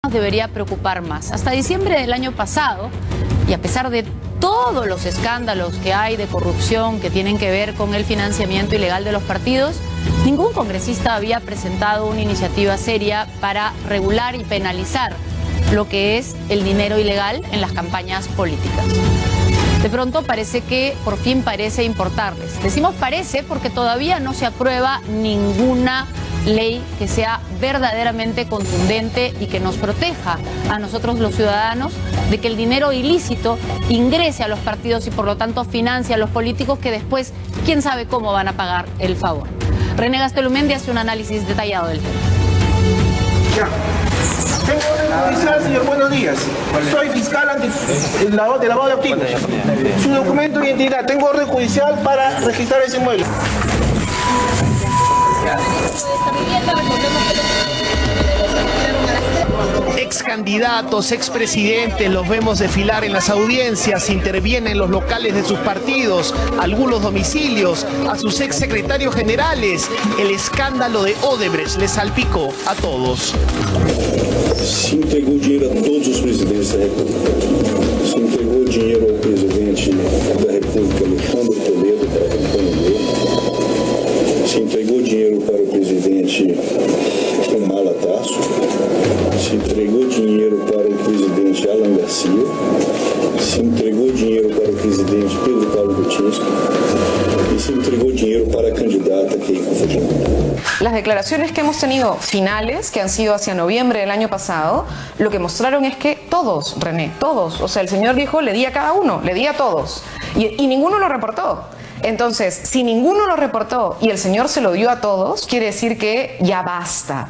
nos debería preocupar más. Hasta diciembre del año pasado, y a pesar de todos los escándalos que hay de corrupción que tienen que ver con el financiamiento ilegal de los partidos, ningún congresista había presentado una iniciativa seria para regular y penalizar lo que es el dinero ilegal en las campañas políticas. De pronto parece que por fin parece importarles. Decimos parece porque todavía no se aprueba ninguna ley que sea verdaderamente contundente y que nos proteja a nosotros los ciudadanos de que el dinero ilícito ingrese a los partidos y por lo tanto financie a los políticos que después quién sabe cómo van a pagar el favor. René Gastelumendi hace un análisis detallado del tema. Ya. Tengo orden judicial, señor, buenos días. Soy fiscal de lavado de activos. Su documento de identidad. Tengo orden judicial para registrar ese inmueble. Ex candidatos, expresidentes, los vemos desfilar en las audiencias, intervienen en los locales de sus partidos, algunos domicilios, a sus ex secretarios generales. El escándalo de Odebrecht les salpicó a todos. Se entregou dinheiro a todos os presidentes da República. Se entregou dinheiro ao presidente da República, Alexandre Toledo, para a campanha dele. Se entregou dinheiro para o presidente Humala Tasso. Se entregou dinheiro para o presidente Alan Garcia. Se entregou dinheiro para o presidente Pedro Paulo Kuczynski. Y se entregó dinero para la candidata Keiko Fujimori. Las declaraciones que hemos tenido finales, que han sido hacia noviembre del año pasado, lo que mostraron es que todos, René, todos, o sea, el señor dijo, le di a cada uno, le di a todos, y ninguno lo reportó. Entonces, si ninguno lo reportó y el señor se lo dio a todos, quiere decir que ya basta.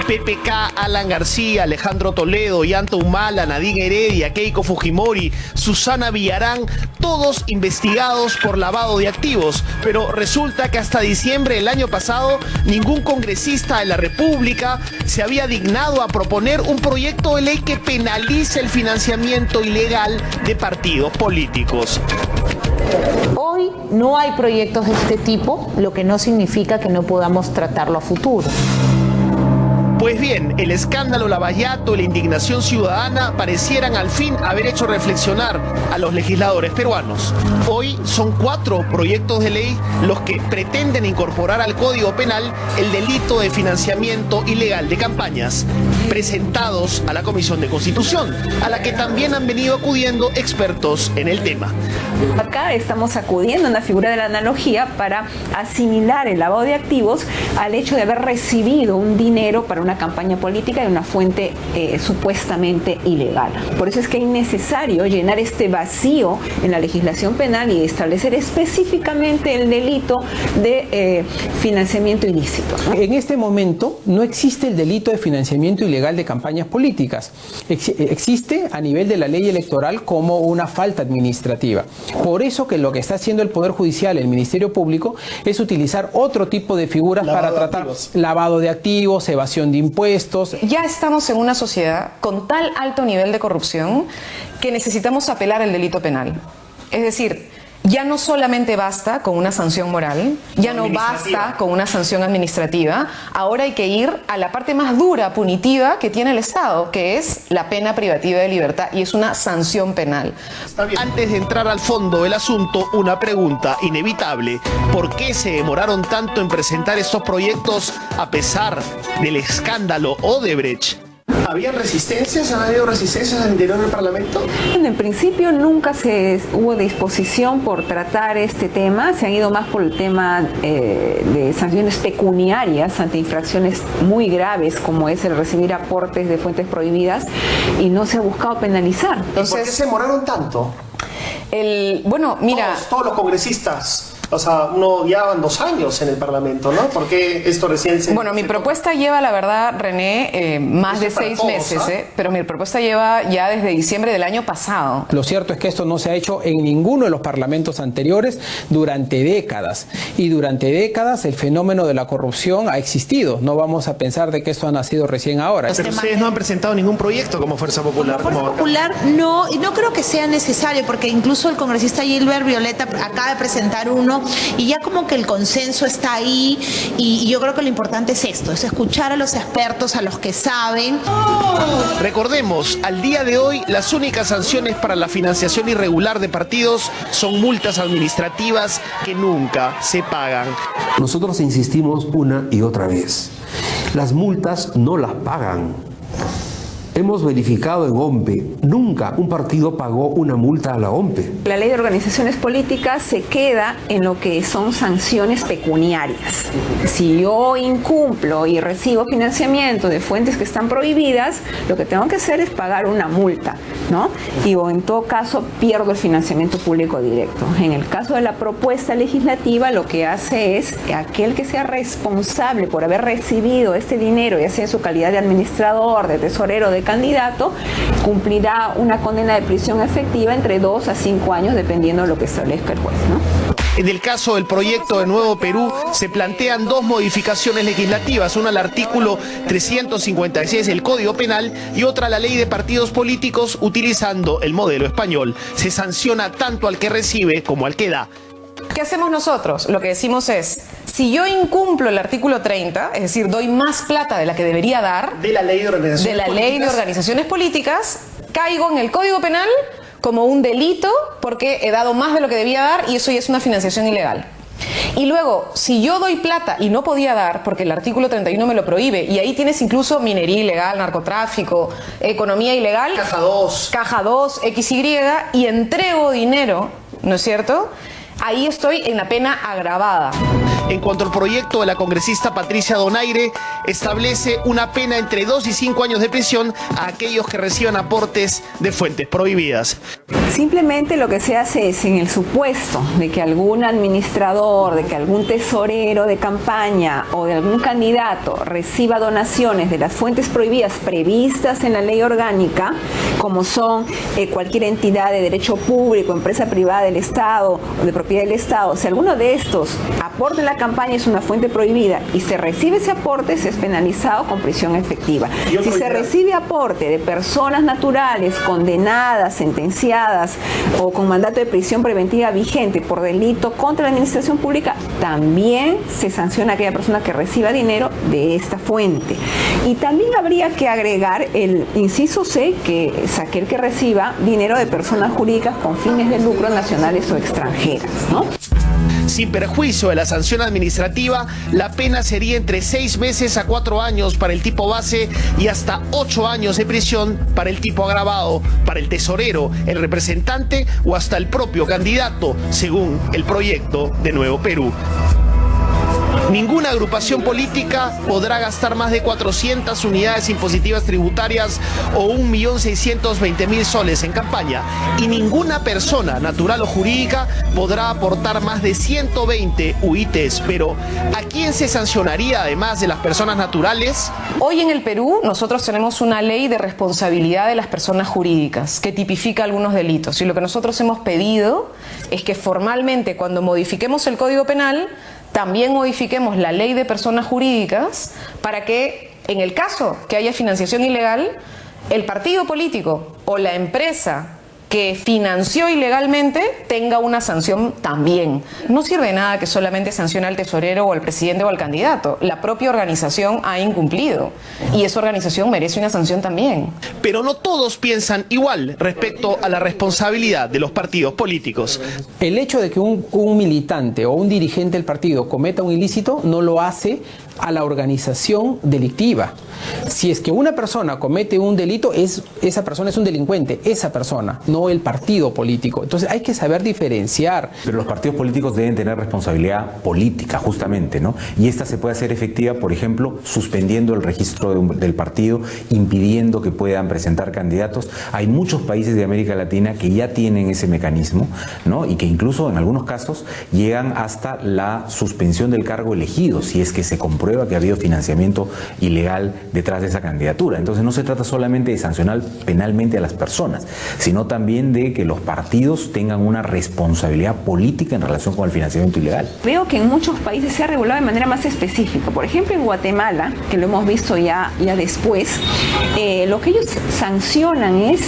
PPK, Alan García, Alejandro Toledo, Ollanta Humala, Nadine Heredia, Keiko Fujimori, Susana Villarán, todos investigados por lavado de activos. Pero resulta que hasta diciembre del año pasado ningún congresista de la República se había dignado a proponer un proyecto de ley que penalice el financiamiento ilegal de partidos políticos. Hoy no hay proyectos de este tipo, lo que no significa que no podamos tratarlo a futuro. Pues bien, el escándalo Lavallato y la indignación ciudadana parecieran al fin haber hecho reflexionar a los legisladores peruanos. Hoy son 4 proyectos de ley los que pretenden incorporar al Código Penal el delito de financiamiento ilegal de campañas, presentados a la Comisión de Constitución, a la que también han venido acudiendo expertos en el tema. Acá estamos acudiendo a una figura de la analogía para asimilar el lavado de activos al hecho de haber recibido un dinero para una campaña política de una fuente supuestamente ilegal. Por eso es que es necesario llenar este vacío en la legislación penal y establecer específicamente el delito de financiamiento ilícito, ¿no? En este momento no existe el delito de financiamiento ilegal de campañas políticas. Existe a nivel de la ley electoral como una falta administrativa. Por eso que lo que está haciendo el Poder Judicial, el Ministerio Público, es utilizar otro tipo de figuras para tratar lavado de activos, evasión de impuestos. Ya estamos en una sociedad con tal alto nivel de corrupción que necesitamos apelar el delito penal. Es decir, ya no solamente basta con una sanción moral, ya no basta con una sanción administrativa, ahora hay que ir a la parte más dura, punitiva que tiene el Estado, que es la pena privativa de libertad, y es una sanción penal. Antes de entrar al fondo del asunto, una pregunta inevitable. ¿Por qué se demoraron tanto en presentar estos proyectos a pesar del escándalo Odebrecht? ¿Había resistencias? ¿Han habido resistencias al interior del Parlamento? En principio nunca hubo disposición por tratar este tema, se han ido más por el tema de sanciones pecuniarias ante infracciones muy graves como es el recibir aportes de fuentes prohibidas y no se ha buscado penalizar. Entonces, ¿por qué se demoraron tanto? Bueno, mira... Todos los congresistas... O sea, uno ya van 2 años en el Parlamento, ¿no? ¿Por qué esto recién se... Bueno, mi propuesta lleva, la verdad, René, más de 6 meses, pero mi propuesta lleva ya desde diciembre del año pasado. Lo cierto es que esto no se ha hecho en ninguno de los parlamentos anteriores durante décadas. Y durante décadas el fenómeno de la corrupción ha existido. No vamos a pensar de que esto ha nacido recién ahora. Pero ustedes no han presentado ningún proyecto como Fuerza Popular. Fuerza Popular no, y no creo que sea necesario, porque incluso el congresista Gilbert Violeta acaba de presentar uno ¿no? Y ya como que el consenso está ahí y yo creo que lo importante es esto, es escuchar a los expertos, a los que saben. Recordemos, al día de hoy las únicas sanciones para la financiación irregular de partidos son multas administrativas que nunca se pagan. Nosotros insistimos una y otra vez, las multas no las pagan. Hemos verificado en OMPE, nunca un partido pagó una multa a la OMPE. La ley de organizaciones políticas se queda en lo que son sanciones pecuniarias. Si yo incumplo y recibo financiamiento de fuentes que están prohibidas, lo que tengo que hacer es pagar una multa, ¿no? O en todo caso pierdo el financiamiento público directo. En el caso de la propuesta legislativa, lo que hace es que aquel que sea responsable por haber recibido este dinero, ya sea en su calidad de administrador, de tesorero, de candidato, cumplirá una condena de prisión efectiva entre 2 a 5 años, dependiendo de lo que establezca el juez, ¿no? En el caso del proyecto de Nuevo Perú, se plantean dos modificaciones legislativas, una al artículo 356 del Código Penal y otra a la ley de partidos políticos utilizando el modelo español. Se sanciona tanto al que recibe como al que da. ¿Qué hacemos nosotros? Lo que decimos es, si yo incumplo el artículo 30, es decir, doy más plata de la que debería dar, de la ley de organizaciones políticas, caigo en el Código Penal como un delito porque he dado más de lo que debía dar y eso ya es una financiación ilegal. Y luego, si yo doy plata y no podía dar, porque el artículo 31 me lo prohíbe, y ahí tienes incluso minería ilegal, narcotráfico, economía ilegal, caja 2, XY, y entrego dinero, ¿no es cierto? Ahí estoy en la pena agravada. En cuanto al proyecto de la congresista Patricia Donaire, establece una pena entre 2 y 5 años de prisión a aquellos que reciban aportes de fuentes prohibidas. Simplemente lo que se hace es, en el supuesto de que algún administrador, de que algún tesorero de campaña o de algún candidato reciba donaciones de las fuentes prohibidas previstas en la ley orgánica, como son cualquier entidad de derecho público, empresa privada del Estado o de propiedad del Estado, si alguno de estos aporte en la campaña es una fuente prohibida y se recibe ese aporte, se es penalizado con prisión efectiva. Si se recibe aporte de personas naturales condenadas, sentenciadas o con mandato de prisión preventiva vigente por delito contra la administración pública, también se sanciona a aquella persona que reciba dinero de esta fuente. Y también habría que agregar el inciso C, que es aquel que reciba dinero de personas jurídicas con fines de lucro nacionales o extranjeras, ¿no? Sin perjuicio de la sanción administrativa, la pena sería entre 6 meses a 4 años para el tipo base y hasta 8 años de prisión para el tipo agravado, para el tesorero, el representante o hasta el propio candidato, según el proyecto de Nuevo Perú. Ninguna agrupación política podrá gastar más de 400 unidades impositivas tributarias o 1.620.000 soles en campaña, y ninguna persona natural o jurídica podrá aportar más de 120 UITs. Pero ¿a quién se sancionaría además de las personas naturales? Hoy en el Perú nosotros tenemos una ley de responsabilidad de las personas jurídicas que tipifica algunos delitos, y lo que nosotros hemos pedido es que formalmente, cuando modifiquemos el Código Penal, también modifiquemos la ley de personas jurídicas para que, en el caso que haya financiación ilegal, el partido político o la empresa que financió ilegalmente tenga una sanción también. No sirve de nada que solamente sancione al tesorero o al presidente o al candidato. La propia organización ha incumplido y esa organización merece una sanción también. Pero no todos piensan igual respecto a la responsabilidad de los partidos políticos. El hecho de que un militante o un dirigente del partido cometa un ilícito no lo hace a la organización delictiva. Si es que una persona comete un delito, esa persona es un delincuente, esa persona, no el partido político. Entonces hay que saber diferenciar. Pero los partidos políticos deben tener responsabilidad política, justamente, ¿no? Y esta se puede hacer efectiva, por ejemplo, suspendiendo el registro del partido, impidiendo que puedan presentar candidatos. Hay muchos países de América Latina que ya tienen ese mecanismo, ¿no? Y que incluso en algunos casos llegan hasta la suspensión del cargo elegido, si es que se comprueba comprueba que ha habido financiamiento ilegal detrás de esa candidatura. Entonces no se trata solamente de sancionar penalmente a las personas, sino también de que los partidos tengan una responsabilidad política en relación con el financiamiento ilegal. Veo que en muchos países se ha regulado de manera más específica. Por ejemplo, en Guatemala, que lo hemos visto ya después, lo que ellos sancionan es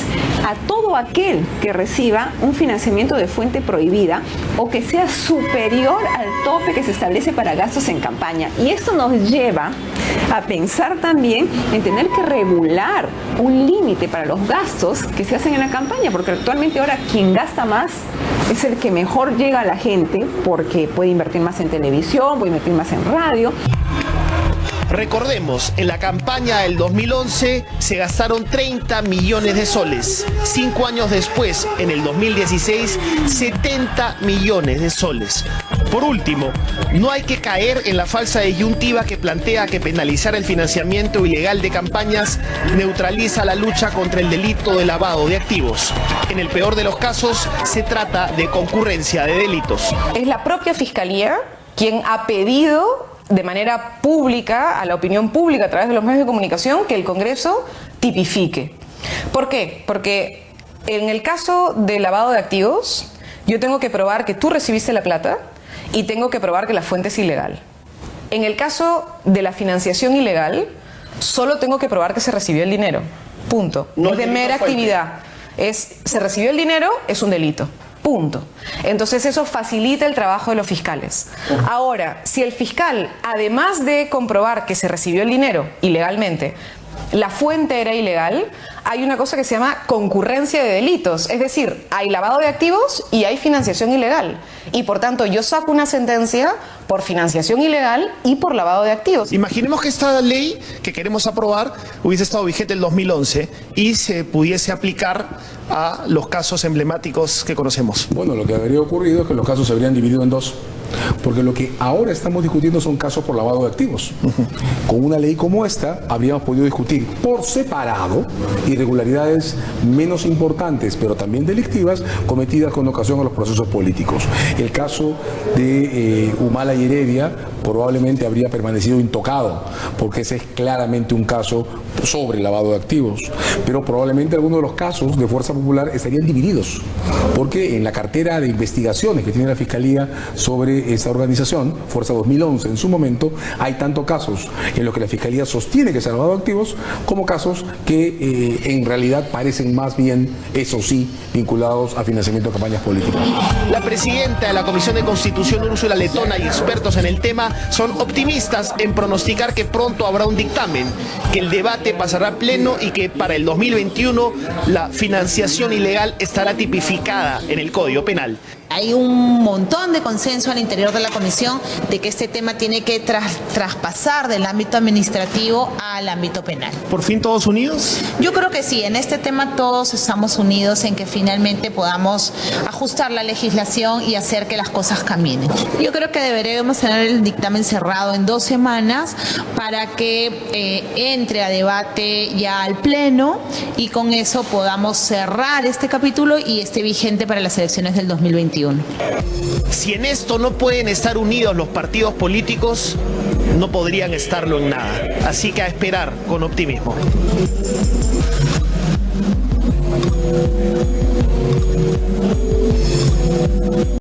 a todo aquel que reciba un financiamiento de fuente prohibida o que sea superior al tope que se establece para gastos en campaña. Y esto nos lleva a pensar también en tener que regular un límite para los gastos que se hacen en la campaña, porque actualmente ahora quien gasta más es el que mejor llega a la gente, porque puede invertir más en televisión, puede invertir más en radio. Recordemos, en la campaña del 2011 se gastaron 30 millones de soles. 5 años después, en el 2016, 70 millones de soles. Por último, no hay que caer en la falsa disyuntiva que plantea que penalizar el financiamiento ilegal de campañas neutraliza la lucha contra el delito de lavado de activos. En el peor de los casos, se trata de concurrencia de delitos. Es la propia Fiscalía quien ha pedido de manera pública, a la opinión pública a través de los medios de comunicación, que el Congreso tipifique. ¿Por qué? Porque en el caso de lavado de activos, yo tengo que probar que tú recibiste la plata y tengo que probar que la fuente es ilegal. En el caso de la financiación ilegal, solo tengo que probar que se recibió el dinero. Punto. No es de mera actividad. Se recibió el dinero, es un delito. Punto. Entonces eso facilita el trabajo de los fiscales. Ahora, si el fiscal, además de comprobar que se recibió el dinero ilegalmente, la fuente era ilegal, hay una cosa que se llama concurrencia de delitos. Es decir, hay lavado de activos y hay financiación ilegal. Y por tanto, yo saco una sentencia por financiación ilegal y por lavado de activos. Imaginemos que esta ley que queremos aprobar hubiese estado vigente el 2011 y se pudiese aplicar a los casos emblemáticos que conocemos. Bueno, lo que habría ocurrido es que los casos se habrían dividido en dos. Porque lo que ahora estamos discutiendo son casos por lavado de activos. Con una ley como esta, habríamos podido discutir por separado irregularidades menos importantes, pero también delictivas, cometidas con ocasión a los procesos políticos. El caso de Humala y Heredia probablemente habría permanecido intocado, porque ese es claramente un caso sobre lavado de activos. Pero probablemente algunos de los casos de Fuerza Popular estarían divididos, porque en la cartera de investigaciones que tiene la Fiscalía sobre esa organización, Fuerza 2011, en su momento, hay tanto casos en los que la Fiscalía sostiene que se ha lavado activos, como casos que en realidad parecen más bien, eso sí, vinculados a financiamiento de campañas políticas. La presidenta de la Comisión de Constitución, Úrsula Letona, y expertos en el tema son optimistas en pronosticar que pronto habrá un dictamen, que el debate pasará a pleno y que para el 2021 la financiación ilegal estará tipificada en el Código Penal. Hay un montón de consenso al interior de la comisión de que este tema tiene que traspasar del ámbito administrativo al ámbito penal. ¿Por fin todos unidos? Yo creo que sí, en este tema todos estamos unidos en que finalmente podamos ajustar la legislación y hacer que las cosas caminen. Yo creo que deberíamos tener el dictamen cerrado en 2 semanas para que entre a debate ya al Pleno y con eso podamos cerrar este capítulo y esté vigente para las elecciones del 2021. Si en esto no pueden estar unidos los partidos políticos, no podrían estarlo en nada. Así que a esperar con optimismo.